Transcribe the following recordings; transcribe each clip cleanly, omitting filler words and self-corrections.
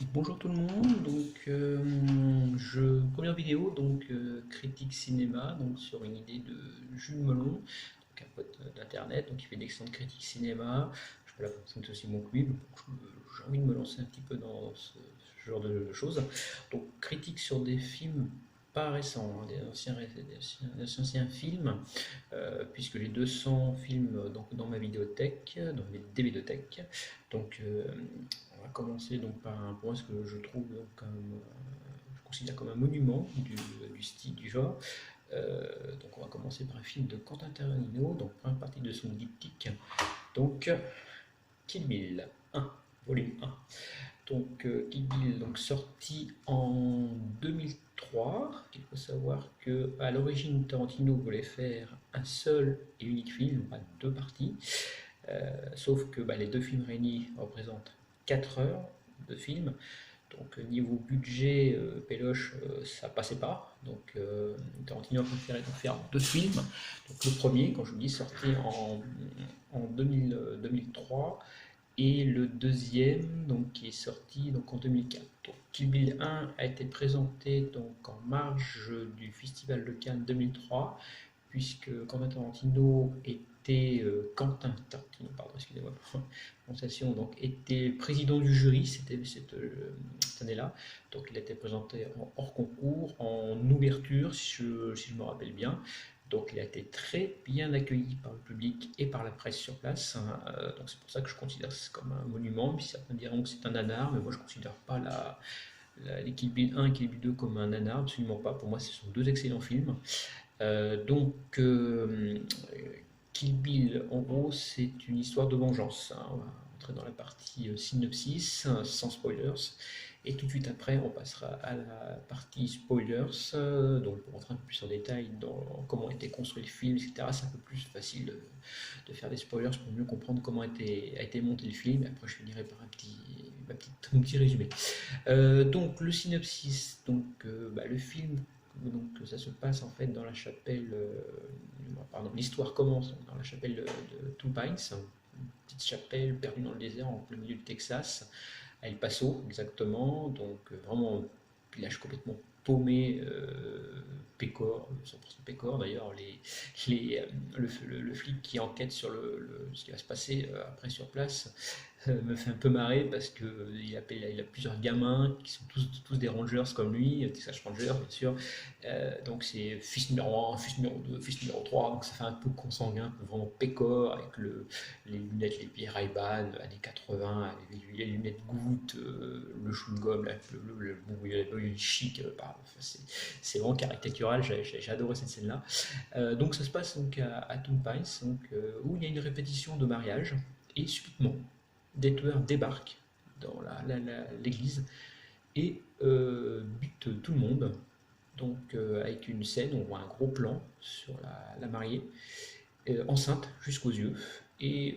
Bonjour tout le monde, première vidéo critique cinéma sur une idée de Jules Melon, un pote d'internet qui fait d'excellentes critiques cinéma. Je peux la fonctionner aussi bon que lui, mais j'ai envie de me lancer un petit peu dans ce genre de choses. Donc critique sur des films pas récents, hein, des anciens films, puisque j'ai 200 films dans ma vidéothèque, dans mes DVDothèques. Donc, euh, on va commencer par un point ce que je trouve je considère comme un monument du style du genre. On va commencer par un film de Quentin Tarantino, donc première partie de son diptyque. Donc Kill Bill 1, volume 1. Kill Bill sorti en 2003. Il faut savoir que à l'origine Tarantino voulait faire un seul et unique film, pas deux parties. Sauf que les deux films réunis représentent 4 heures de film. Niveau budget, Péloche, ça passait pas. Tarantino a préféré faire deux films. Le premier, quand je vous dis, sorti en 2003 et le deuxième qui est sorti en 2004. Kill Bill 1 a été présenté en marge du Festival de Cannes 2003 puisque Quentin Tarantino était pardon, excusez-moi pour la prononciation, était président du jury cette année-là. Il a été présenté hors concours, en ouverture, si je me rappelle bien. Il a été très bien accueilli par le public et par la presse sur place, hein. C'est pour ça que je considère ça comme un monument. Puis certains diront que c'est un nanar, mais moi je ne considère pas les Kill Bill 1 et Kill Bill 2 comme un nanar, absolument pas. Pour moi, ce sont deux excellents films. Euh, donc, euh, Kill Bill, en gros, c'est une histoire de vengeance, hein. On va entrer dans la partie synopsis, sans spoilers. Et tout de suite après, on passera à la partie spoilers. Pour rentrer un peu plus en détail dans comment a été construit le film, etc. C'est un peu plus facile de faire des spoilers pour mieux comprendre comment a été monté le film. Et après, je finirai par un petit résumé. Le synopsis, le film, ça se passe en fait dans la chapelle, pardon, l'histoire commence dans la chapelle de Two Pines, une petite chapelle perdue dans le désert en plein milieu du Texas, à El Paso exactement, vraiment un village complètement paumé, Pécor, 100% Pécor d'ailleurs, le flic qui enquête sur ce qui va se passer après sur place me fait un peu marrer parce qu'il a plusieurs gamins qui sont tous des Rangers comme lui, Texas Rangers bien sûr. C'est fils numéro 1, fils numéro 2, fils numéro 3, donc ça fait un peu consanguin, vraiment pécore, avec les lunettes, les pieds Ray-Ban, années 80, les lunettes gouttes, le chewing-gum, le chic, c'est vraiment caricatural, j'ai adoré cette scène-là. Ça se passe à Toon Pines, où il y a une répétition de mariage, et subitement, des tueurs débarquent dans l'église et butent tout le monde. Avec une scène, on voit un gros plan sur la mariée, enceinte jusqu'aux yeux, et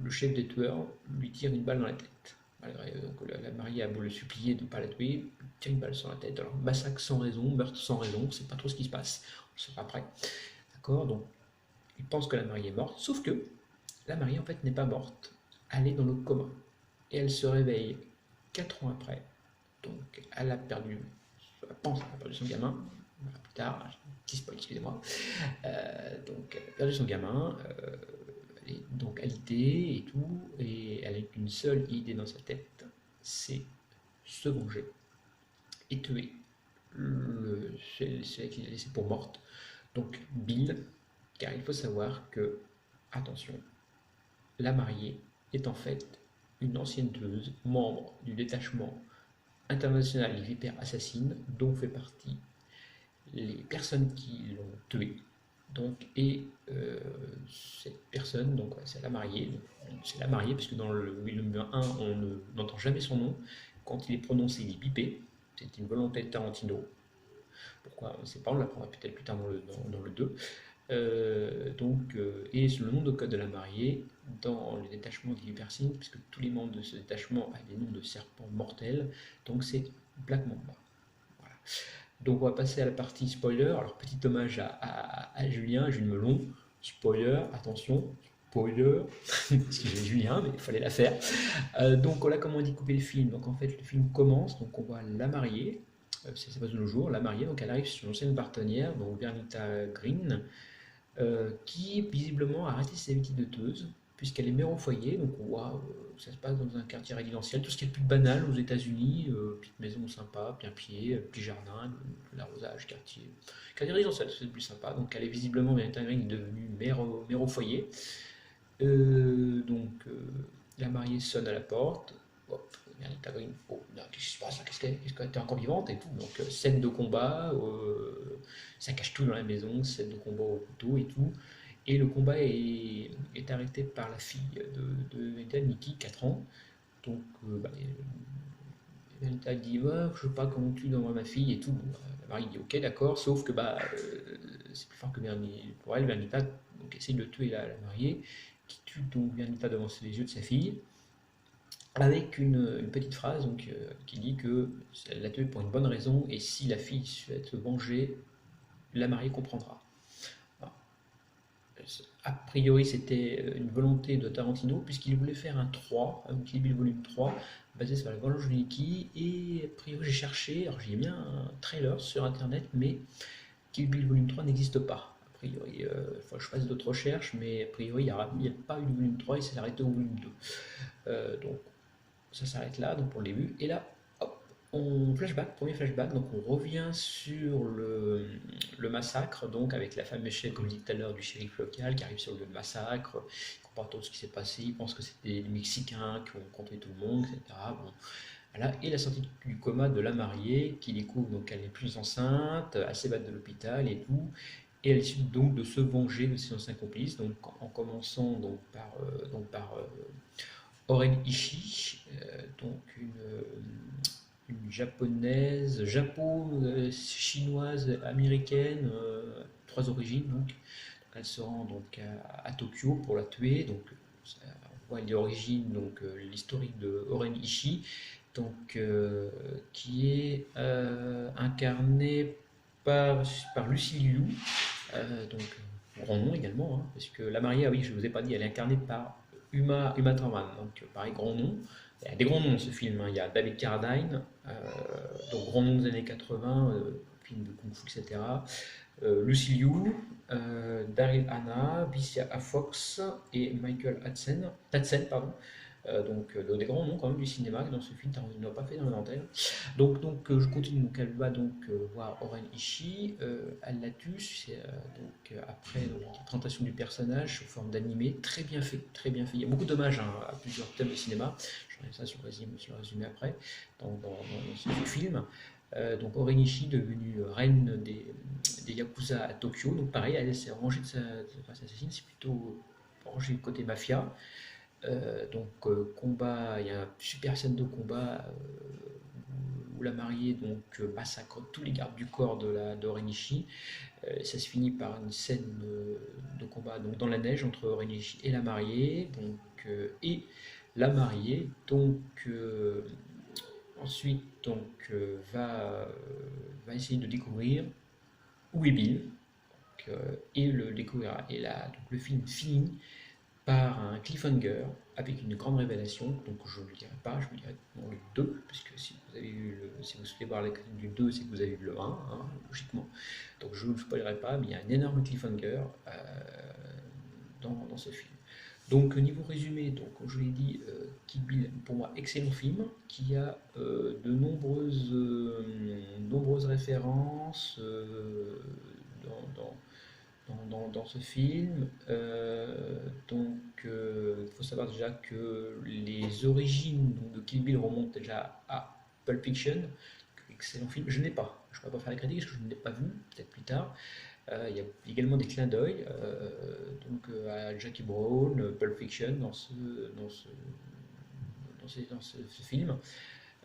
le chef des tueurs lui tire une balle dans la tête. Malgré la mariée a beau le supplier de ne pas la tuer, il tire une balle sur la tête. Alors massacre sans raison, meurtre sans raison, on ne sait pas trop ce qui se passe, on ne sait pas après. D'accord. Il pense que la mariée est morte, sauf que la mariée en fait n'est pas morte, elle est dans le coma. Et elle se réveille 4 ans après. Elle a perdu, elle pense qu'elle a perdu son gamin. Voilà, plus tard, petit spoil, excusez-moi. Elle a perdu son gamin, elle est donc alitée et tout, et elle n'a qu'une seule idée dans sa tête, c'est se venger et tuer celui qu'il a laissé pour morte. Bill, car il faut savoir que, attention, la mariée est en fait une ancienne tueuse, membre du détachement international des vipères assassines, dont fait partie les personnes qui l'ont tué. Cette personne, c'est la mariée, parce que dans le numéro 1, on n'entend jamais son nom. Quand il est prononcé, il est bipé. C'est une volonté de Tarantino. Pourquoi on ne sait pas, on l'apprendra peut-être plus tard dans le 2. Et le nom de code de la mariée dans le détachement des Hypersignes, puisque tous les membres de ce détachement ont des noms de serpents mortels, donc c'est Black Mamba. Voilà. On va passer à la partie spoiler. Alors petit hommage à Julien Melon. Spoiler, attention, spoiler, parce que j'ai vu un, mais il fallait la faire. Donc voilà comment on dit couper le film. Donc en fait, le film commence, donc on voit la mariée, ça se passe de nos jours, la mariée, donc elle arrive sur une ancienne partenaire, donc Vernita Green, qui visiblement a arrêté ses habitudes de teuse, puisqu'elle est mère au foyer, donc on voit ça se passe dans un quartier résidentiel, tout ce qui est le plus banal aux États-Unis, petite maison sympa, bien pied, petit jardin, l'arrosage, quartier résidentiel, c'est le plus sympa. Donc elle est visiblement, Vernita Green est devenue mère au foyer. Donc, la mariée sonne à la porte. Hop, Vernita Green, oh, qu'est-ce qui se passe? Qu'est-ce que t'es encore vivante et tout. Donc, scène de combat, ça cache tout dans la maison, scène de combat au couteau et tout. Et le combat est arrêté par la fille de Vernita, Nikki, 4 ans. Donc, Vernita dit ouais, je sais pas comment tu donnes ma fille et tout. Bon, la mariée dit ok, d'accord, sauf que c'est plus fort que pour elle, Vernita donc, essaye de tuer la mariée qui tue donc Vernita devant les yeux de sa fille, avec une petite phrase donc, qui dit que elle l'a tuée pour une bonne raison, et si la fille souhaite se venger, la mariée comprendra. Alors, a priori, c'était une volonté de Tarantino, puisqu'il voulait faire un 3, un Kill Bill volume 3, basé sur la Vengeance de Nikki, et a priori j'ai cherché, alors j'ai mis un trailer sur internet, mais Kill Bill volume 3 n'existe pas. A priori, il faut que je fasse d'autres recherches, mais a priori, il n'y a pas eu de volume 3, il s'est arrêté au volume 2. Donc ça s'arrête là, donc pour le début. Et là, hop, on flashback, premier flashback, donc on revient sur le massacre, donc avec la fameuse chaîne, comme je disais tout à l'heure, du shérif local qui arrive sur le lieu de massacre, il comprend tout ce qui s'est passé, il pense que c'était les Mexicains qui ont contrôlé tout le monde, etc. Bon, voilà. Et la sortie du coma de la mariée qui découvre donc qu'elle n'est plus enceinte, à s'évade de l'hôpital et tout, et elle décide donc de se venger de ses anciens complices, donc en commençant donc par Oren Ishii, donc une japonaise, chinoise, américaine, trois origines donc. Elle se rend donc à Tokyo pour la tuer. Donc on voit les origines, donc l'historique de Oren Ishii, donc qui est incarné par Lucy Liu, donc grand nom également, hein, parce que la mariée, ah oui, je ne vous ai pas dit, elle est incarnée par Uma Thurman, donc pareil, grand nom. Il y a des grands noms dans ce film, hein. Il y a David Carradine, donc grand nom des années 80, film de Kung Fu, etc. Lucy Liu, Daryl Hannah, Vicia Fox et Michael Madsen, pardon. Des grands noms quand même du cinéma dans ce film, il n'a pas fait d'inventaire. Donc je continue, donc elle va donc voir Oren Ishii, elle la tue, après donc, la présentation du personnage sous forme d'animé, très bien fait, très bien fait. Il y a beaucoup d'hommages hein, à plusieurs thèmes de cinéma, je reviens ça sur le résumé après, dans ce film. Donc Oren Ishii, devenue reine des Yakuza à Tokyo, donc pareil, elle s'est rangée de sa assassine, c'est plutôt rangé du côté mafia. Combat, il y a une super scène de combat où la mariée donc massacre tous les gardes du corps de Renishi. Ça se finit par une scène de combat donc dans la neige entre Renishi et la mariée. Et la mariée ensuite va essayer de découvrir où est Bill, et le découvrira. Et là, donc, le film finit par un cliffhanger avec une grande révélation. Donc je ne le dirai pas, je vous dirai dans le 2, puisque si vous souhaitez voir la critique du 2, c'est que vous avez vu le 1, hein, logiquement. Donc je ne vous spoilerai pas, mais il y a un énorme cliffhanger dans ce film. Donc niveau résumé, donc comme je l'ai dit, Kill Bill, pour moi, excellent film, qui a de nombreuses références dans ce film. Il faut savoir déjà que les origines donc, de Kill Bill remontent déjà à Pulp Fiction, excellent film. Je ne l'ai pas, je ne peux pas faire la critique parce que je ne l'ai pas vu, peut-être plus tard. Il y a également des clins d'œil à Jackie Brown, Pulp Fiction dans ce film.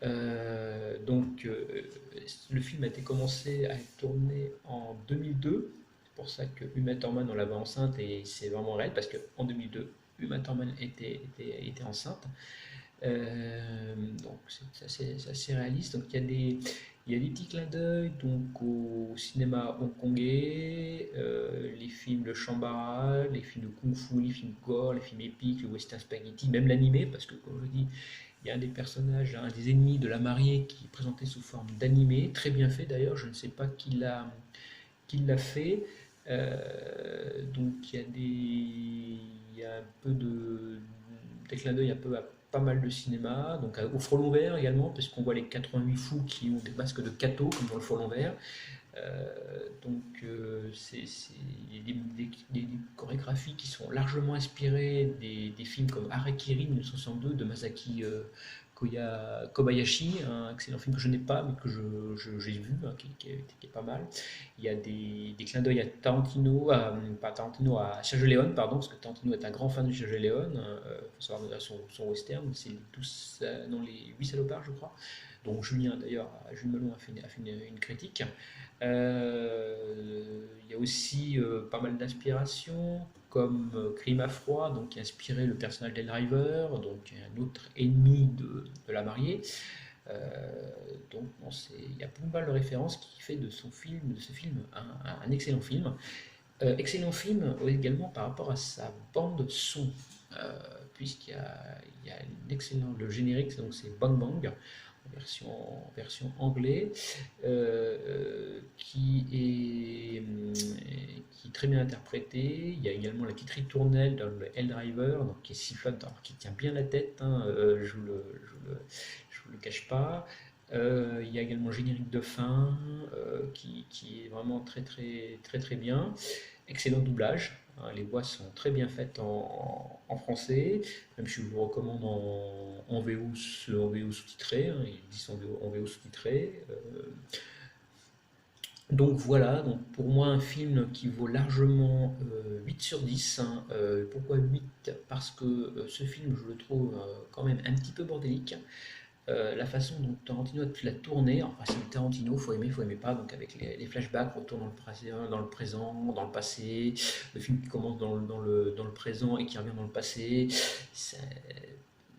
Le film a été commencé à être tourné en 2002. C'est pour ça que Uma Thurman, on l'avait enceinte et c'est vraiment réel parce qu'en 2002, Uma Thurman était enceinte. Donc c'est assez réaliste. Donc il y a des petits clins d'œil donc au cinéma hongkongais, les films de Shambhala, les films de kung-fu, les films gore, les films épiques, le western spaghetti, même l'animé, parce que comme je dis, il y a un des personnages, un des ennemis de la mariée qui est présenté sous forme d'animé, très bien fait d'ailleurs, je ne sais pas qui l'a fait. Donc il y a un peu des clins d'œil un peu à pas mal de cinéma, donc au Frelon Vert également, parce qu'on voit les 88 fous qui ont des masques de Kato, comme dans le Frelon Vert. C'est des chorégraphies qui sont largement inspirées des films comme Harakiri 1962 de Masaki Kobayashi, un excellent film que je n'ai pas mais que j'ai vu, hein, qui est pas mal. Il y a des clins d'œil à Tarantino, pas Tarantino, à Sergio Leone, pardon, parce que Tarantino est un grand fan de Sergio Leone. Il faut savoir son western, c'est tous dans les 8 salopards, je crois. Donc Julien, d'ailleurs, Jules Melon a fait une critique. Il y a aussi pas mal d'inspirations, comme Crime à froid, donc qui a inspiré le personnage d'El Driver, donc un autre ennemi de la mariée. Donc il y a pas mal de références qui fait de ce film un excellent film. Excellent film également par rapport à sa bande son, euh, il y a une excellente, le générique, donc c'est Bang Bang, version anglais, qui est très bien interprété. Il y a également la petite ritournelle dans le Helldriver, donc qui est sifflote, qui tient bien la tête, hein, je vous le cache pas. Il y a également le générique de fin qui est vraiment très bien. Excellent doublage, hein, les voix sont très bien faites en français, même si je vous recommande en VO, en VO sous-titré, hein, ils disent en VO sous-titré. Donc voilà, donc pour moi un film qui vaut largement 8 sur 10, hein. Pourquoi 8? Parce que ce film je le trouve quand même un petit peu bordélique. La façon dont Tarantino l'a tourné, enfin c'est Tarantino, faut aimer pas, donc avec les flashbacks, retour dans le présent, dans le passé, le film qui commence dans le présent et qui revient dans le passé,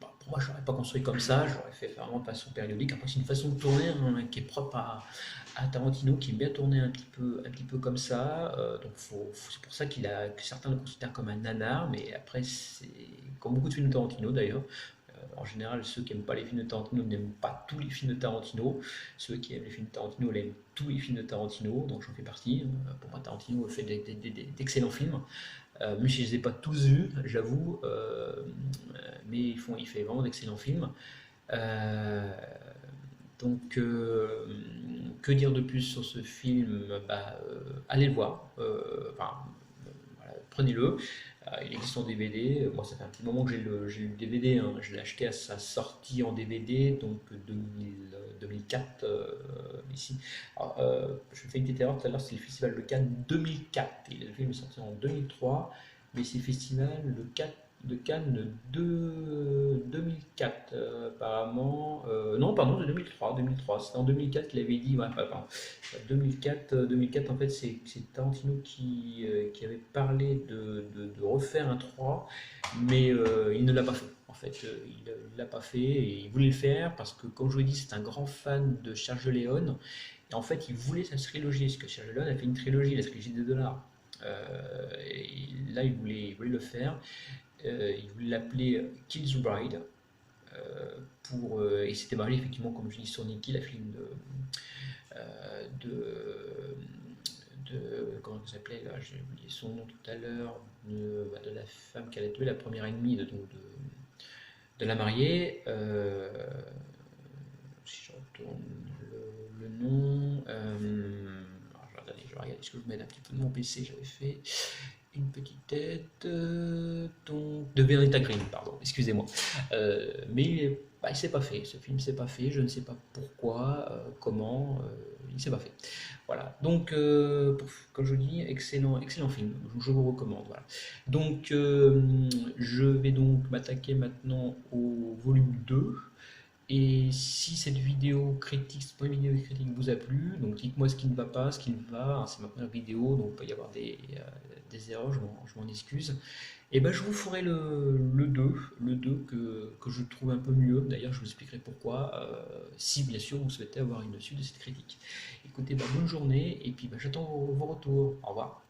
bon, pour moi je l'aurais pas construit comme ça, j'aurais fait vraiment de façon périodique. Après c'est une façon de tourner, hein, qui est propre à Tarantino, qui aime bien tourner un petit peu comme ça, donc c'est pour ça que certains le considèrent comme un nanar, mais après c'est comme beaucoup de films de Tarantino d'ailleurs. En général, ceux qui n'aiment pas les films de Tarantino n'aiment pas tous les films de Tarantino. Ceux qui aiment les films de Tarantino aiment tous les films de Tarantino, donc j'en fais partie. Pour moi, Tarantino fait d'excellents films. Même si je ne les ai pas tous vus, j'avoue, mais il fait vraiment d'excellents films. Euh, que dire de plus sur ce film? Allez le voir. Voilà, prenez-le. Il existe en DVD. Moi, ça fait un petit moment que j'ai le DVD, hein. Je l'ai acheté à sa sortie en DVD, donc 2004 ici. Alors, je fais une petite erreur tout à l'heure, c'est le Festival de Cannes 2004. Et le film est sorti en 2003, mais c'est le Festival de Cannes de 2004, apparemment. Non, pardon, de 2003. 2003. C'était en 2004 qu'il avait dit. Ouais, pardon. 2004, en fait, c'est Tarantino qui avait parlé de refaire un 3, mais il ne l'a pas fait. En fait, il ne l'a pas fait et il voulait le faire parce que, comme je vous l'ai dit, c'est un grand fan de Sergio Leone. Et en fait, il voulait sa trilogie, parce que Sergio Leone a fait une trilogie, la trilogie des dollars. Et là, il voulait le faire. Il voulait l'appeler Kill the Bride. Et c'était basé effectivement, comme je dis, sur Nicky, la film comment ça s'appelait là, j'ai oublié son nom tout à l'heure, de la femme qui allait tuer la première ennemie de la mariée. Si je retourne le nom, je vais regarder ce que je mets un petit peu de mon PC, j'avais fait une petite tête, de Vendetta Green, pardon, excusez-moi. Mais il s'est pas fait, ce film s'est pas fait, je ne sais pas pourquoi, comment, il s'est pas fait. Voilà, donc comme je dis, excellent film, je vous recommande. Voilà. Donc je vais donc m'attaquer maintenant au volume 2. Et si cette vidéo critique, cette première vidéo critique vous a plu, donc dites-moi ce qui ne va pas, ce qui ne va. C'est ma première vidéo, donc il peut y avoir des erreurs, je m'en excuse. Et ben, je vous ferai le 2 que je trouve un peu mieux. D'ailleurs, je vous expliquerai pourquoi, si bien sûr vous souhaitez avoir une suite de cette critique. Écoutez, bah, bonne journée, et puis bah, j'attends vos retours. Au revoir.